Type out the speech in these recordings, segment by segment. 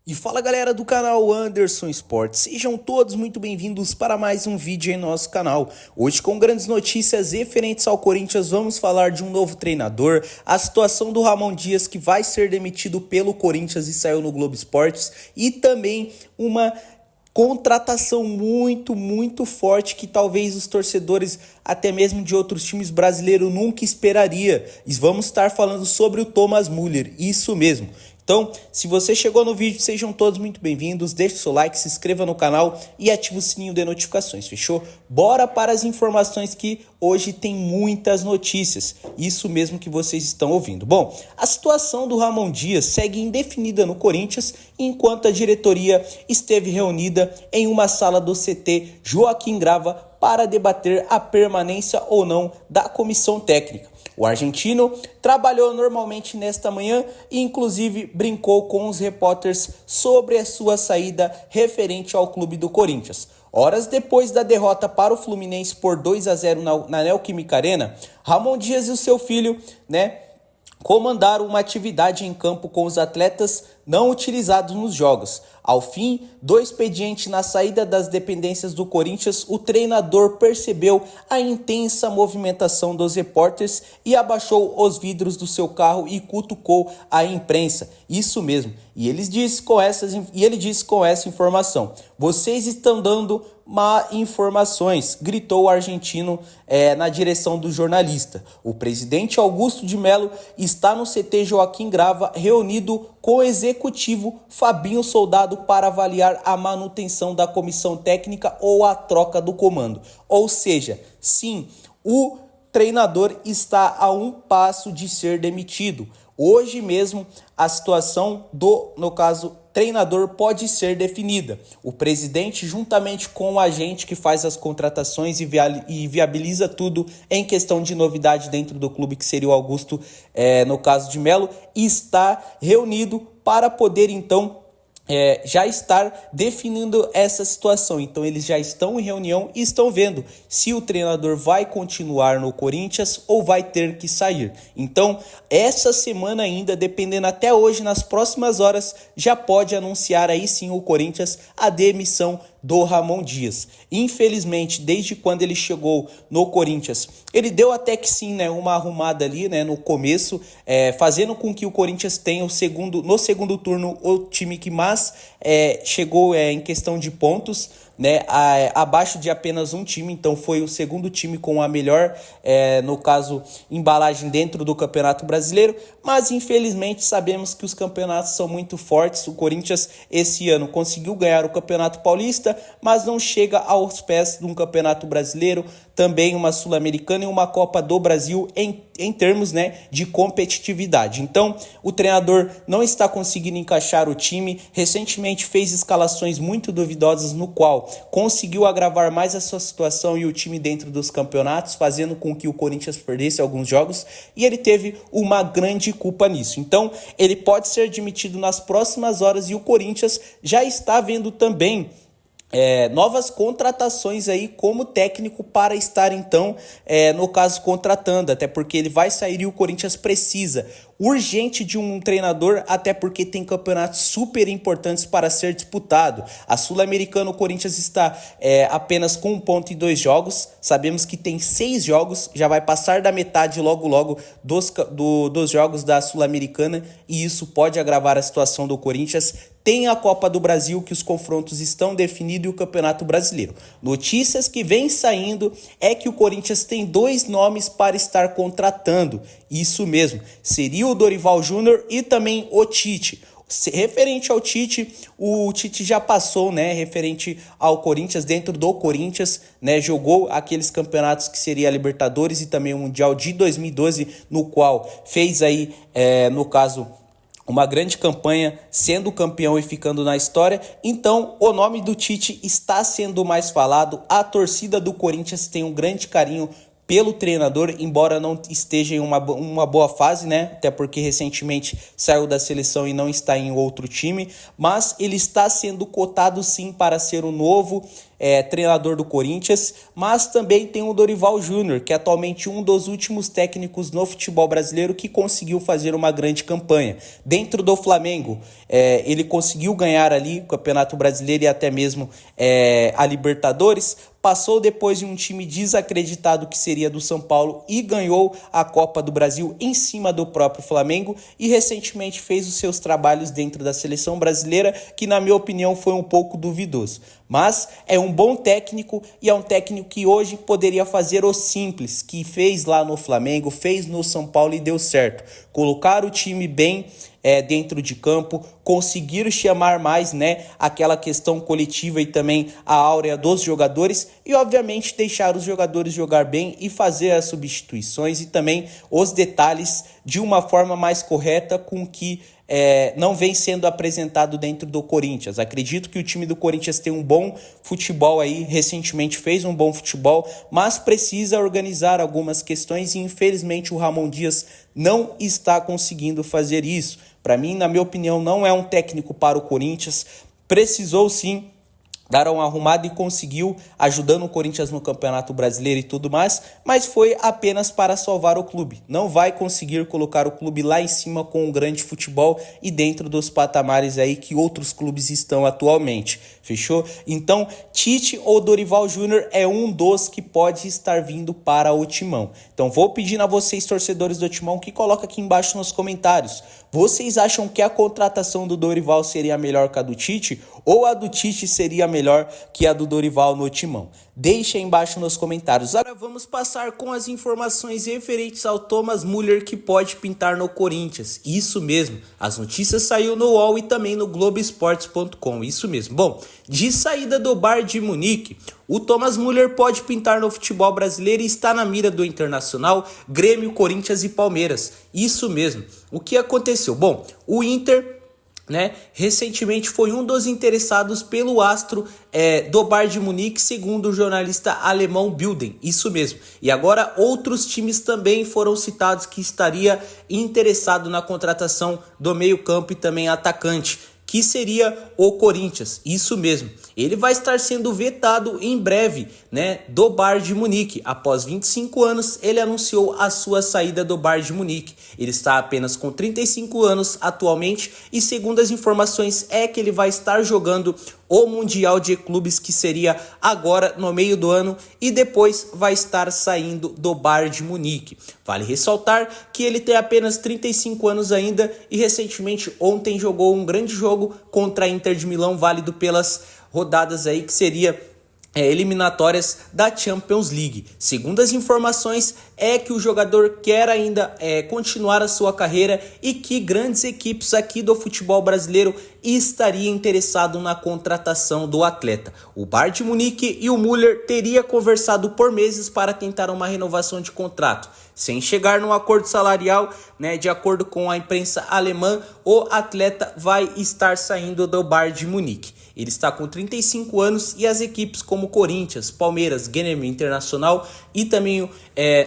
E fala galera do canal Anderson Sports, sejam todos muito bem-vindos para mais um vídeo em nosso canal. Hoje com grandes notícias referentes ao Corinthians, vamos falar de um novo treinador, a situação do Ramon Dias que vai ser demitido pelo Corinthians e saiu no Globo Esportes, e também uma contratação muito forte que talvez os torcedores até mesmo de outros times brasileiros nunca esperaria. E vamos estar falando sobre o Thomas Müller, isso mesmo. Então, se você chegou no vídeo, sejam todos muito bem-vindos, deixe seu like, se inscreva no canal e ative o sininho de notificações, fechou? Bora para as informações que hoje tem muitas notícias, isso mesmo que vocês estão ouvindo. Bom, a situação do Ramon Dias segue indefinida no Corinthians, enquanto a diretoria esteve reunida em uma sala do CT Joaquim Grava para debater a permanência ou não da comissão técnica. O argentino trabalhou normalmente nesta manhã e inclusive brincou com os repórteres sobre a sua saída referente ao clube do Corinthians. Horas depois da derrota para o Fluminense por 2-0 na Neoquímica Arena, Ramon Dias e o seu filho, comandaram uma atividade em campo com os atletas não utilizados nos jogos. Ao fim do expediente na saída das dependências do Corinthians, o treinador percebeu a intensa movimentação dos repórteres e abaixou os vidros do seu carro e cutucou a imprensa. Isso mesmo. E ele disse com essa informação: "Vocês estão dando má informações", gritou o argentino na direção do jornalista. O presidente Augusto de Melo está no CT Joaquim Grava reunido com o executivo Fabinho Soldado para avaliar a manutenção da comissão técnica ou a troca do comando. Ou seja, sim, o treinador está a um passo de ser demitido. Hoje mesmo a situação no caso, treinador pode ser definida. O presidente, juntamente com o agente que faz as contratações e viabiliza tudo em questão de novidade dentro do clube, que seria o Augusto, no caso de Melo, está reunido para poder então já estar definindo essa situação. Então eles já estão em reunião e estão vendo se o treinador vai continuar no Corinthians ou vai ter que sair. Então essa semana ainda, dependendo até hoje, nas próximas horas, já pode anunciar aí sim o Corinthians a demissão do Ramon Dias. Infelizmente, desde quando ele chegou no Corinthians, ele deu até que sim, uma arrumada ali, no começo, fazendo com que o Corinthians tenha no segundo turno o time que mais chegou em questão de pontos, abaixo de apenas um time. Então foi o segundo time com a melhor, no caso, embalagem dentro do Campeonato Brasileiro, mas infelizmente sabemos que os campeonatos são muito fortes. O Corinthians esse ano conseguiu ganhar o Campeonato Paulista, mas não chega aos pés de um Campeonato Brasileiro, também uma Sul-Americana e uma Copa do Brasil em termos de competitividade. Então o treinador não está conseguindo encaixar o time. Recentemente fez escalações muito duvidosas, no qual conseguiu agravar mais a sua situação e o time dentro dos campeonatos, fazendo com que o Corinthians perdesse alguns jogos, e ele teve uma grande culpa nisso. Então ele pode ser demitido nas próximas horas e o Corinthians já está vendo também novas contratações aí como técnico para estar então, no caso, contratando, até porque ele vai sair e o Corinthians precisa urgente de um treinador, até porque tem campeonatos super importantes para ser disputado. A Sul-Americana, o Corinthians está apenas com 1 ponto em 2 jogos, sabemos que tem 6 jogos, já vai passar da metade logo dos jogos da Sul-Americana, e isso pode agravar a situação do Corinthians. Tem a Copa do Brasil, que os confrontos estão definidos, e o Campeonato Brasileiro. Notícias que vêm saindo é que o Corinthians tem 2 nomes para estar contratando. Isso mesmo, seria o Dorival Júnior e também o Tite. Referente ao Tite, o Tite já passou, referente ao Corinthians, dentro do Corinthians, jogou aqueles campeonatos que seria a Libertadores e também o Mundial de 2012, no qual fez aí, no caso, uma grande campanha, sendo campeão e ficando na história. Então o nome do Tite está sendo mais falado. A torcida do Corinthians tem um grande carinho pelo treinador, embora não esteja em uma boa fase, até porque recentemente saiu da seleção e não está em outro time, mas ele está sendo cotado sim para ser o novo treinador do Corinthians, mas também tem o Dorival Júnior, que é atualmente um dos últimos técnicos no futebol brasileiro que conseguiu fazer uma grande campanha. Dentro do Flamengo, ele conseguiu ganhar ali o Campeonato Brasileiro e até mesmo a Libertadores. Passou depois de um time desacreditado que seria do São Paulo e ganhou a Copa do Brasil em cima do próprio Flamengo e recentemente fez os seus trabalhos dentro da seleção brasileira, que na minha opinião foi um pouco duvidoso. Mas é um bom técnico e é um técnico que hoje poderia fazer o simples, que fez lá no Flamengo, fez no São Paulo e deu certo. Colocar o time bem dentro de campo, conseguir chamar mais, aquela questão coletiva e também a áurea dos jogadores e obviamente deixar os jogadores jogar bem e fazer as substituições e também os detalhes de uma forma mais correta com que não vem sendo apresentado dentro do Corinthians. Acredito que o time do Corinthians tem um bom futebol aí, recentemente fez um bom futebol, mas precisa organizar algumas questões e infelizmente o Ramon Dias não está conseguindo fazer isso. Para mim, na minha opinião, não é um técnico para o Corinthians. Precisou sim dar uma arrumada e conseguiu, ajudando o Corinthians no Campeonato Brasileiro e tudo mais, mas foi apenas para salvar o clube. Não vai conseguir colocar o clube lá em cima com um grande futebol e dentro dos patamares aí que outros clubes estão atualmente. Fechou? Então, Tite ou Dorival Júnior é um dos que pode estar vindo para o Timão. Então, vou pedir a vocês, torcedores do Timão, que coloquem aqui embaixo nos comentários. Vocês acham que a contratação do Dorival seria melhor que a do Tite? Ou a do Tite seria melhor que a do Dorival no Timão? Deixa aí embaixo nos comentários. Agora vamos passar com as informações referentes ao Thomas Müller que pode pintar no Corinthians. Isso mesmo, as notícias saíram no UOL e também no Globoesportes.com. Isso mesmo. Bom, de saída do Bayern de Munique, o Thomas Müller pode pintar no futebol brasileiro e está na mira do Internacional, Grêmio, Corinthians e Palmeiras. Isso mesmo. O que aconteceu? Bom, o Inter recentemente foi um dos interessados pelo astro do Bayern de Munique, segundo o jornalista alemão Bilden, isso mesmo. E agora outros times também foram citados que estaria interessado na contratação do meio-campo e também atacante, que seria o Corinthians, isso mesmo. Ele vai estar sendo vetado em breve, do Bayern de Munique. Após 25 anos, ele anunciou a sua saída do Bayern de Munique. Ele está apenas com 35 anos atualmente e segundo as informações é que ele vai estar jogando o Mundial de Clubes, que seria agora no meio do ano, e depois vai estar saindo do Bayern de Munique. Vale ressaltar que ele tem apenas 35 anos ainda e recentemente ontem jogou um grande jogo contra a Inter de Milão, válido pelas rodadas aí que seria eliminatórias da Champions League. Segundo as informações, é que o jogador quer ainda continuar a sua carreira e que grandes equipes aqui do futebol brasileiro estariam interessadas na contratação do atleta. O Bayern de Munique e o Müller teria conversado por meses para tentar uma renovação de contrato. Sem chegar num acordo salarial, de acordo com a imprensa alemã, o atleta vai estar saindo do Bayern de Munique. Ele está com 35 anos e as equipes como Corinthians, Palmeiras, Grêmio, Internacional e também,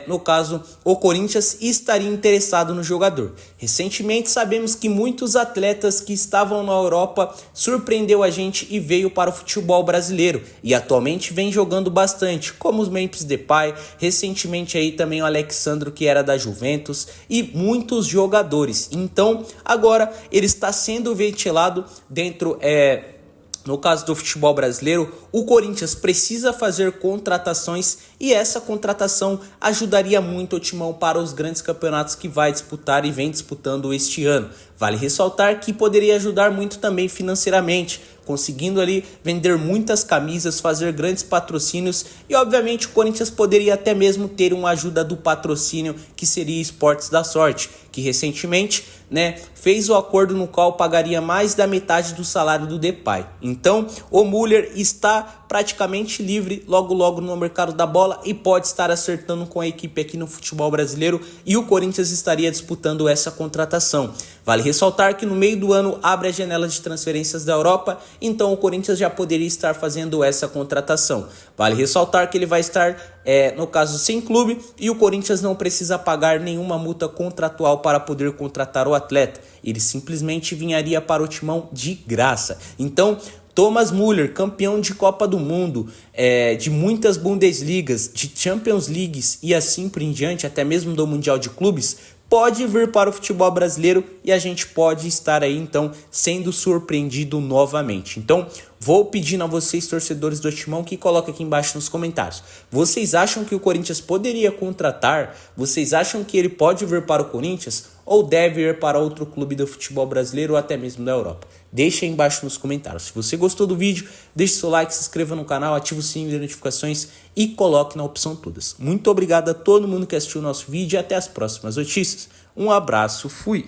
no caso, o Corinthians estaria interessado no jogador. Recentemente sabemos que muitos atletas que estavam na Europa surpreendeu a gente e veio para o futebol brasileiro e atualmente vem jogando bastante, como os Memphis Depay, recentemente aí também o Alexandro, que era da Juventus, e muitos jogadores. Então agora ele está sendo ventilado dentro no caso do futebol brasileiro. O Corinthians precisa fazer contratações e essa contratação ajudaria muito o Timão para os grandes campeonatos que vai disputar e vem disputando este ano. Vale ressaltar que poderia ajudar muito também financeiramente, conseguindo ali vender muitas camisas, fazer grandes patrocínios e obviamente o Corinthians poderia até mesmo ter uma ajuda do patrocínio que seria Esportes da Sorte, que recentemente fez o acordo no qual pagaria mais da metade do salário do Depay. Então o Müller está praticamente livre logo no mercado da bola e pode estar acertando com a equipe aqui no futebol brasileiro e o Corinthians estaria disputando essa contratação. Vale ressaltar que no meio do ano abre a janela de transferências da Europa, então o Corinthians já poderia estar fazendo essa contratação. Vale ressaltar que ele vai estar, no caso, sem clube e o Corinthians não precisa pagar nenhuma multa contratual para poder contratar o atleta. Ele simplesmente vinharia para o Timão de graça. Então, Thomas Müller, campeão de Copa do Mundo, de muitas Bundesligas, de Champions Leagues e assim por em diante, até mesmo do Mundial de Clubes, pode vir para o futebol brasileiro e a gente pode estar aí, então, sendo surpreendido novamente. Então, vou pedindo a vocês, torcedores do Timão, que coloquem aqui embaixo nos comentários. Vocês acham que o Corinthians poderia contratar? Vocês acham que ele pode vir para o Corinthians? Ou deve ir para outro clube do futebol brasileiro ou até mesmo da Europa? Deixa aí embaixo nos comentários. Se você gostou do vídeo, deixe seu like, se inscreva no canal, ative o sininho de notificações e coloque na opção todas. Muito obrigado a todo mundo que assistiu o nosso vídeo e até as próximas notícias. Um abraço, fui!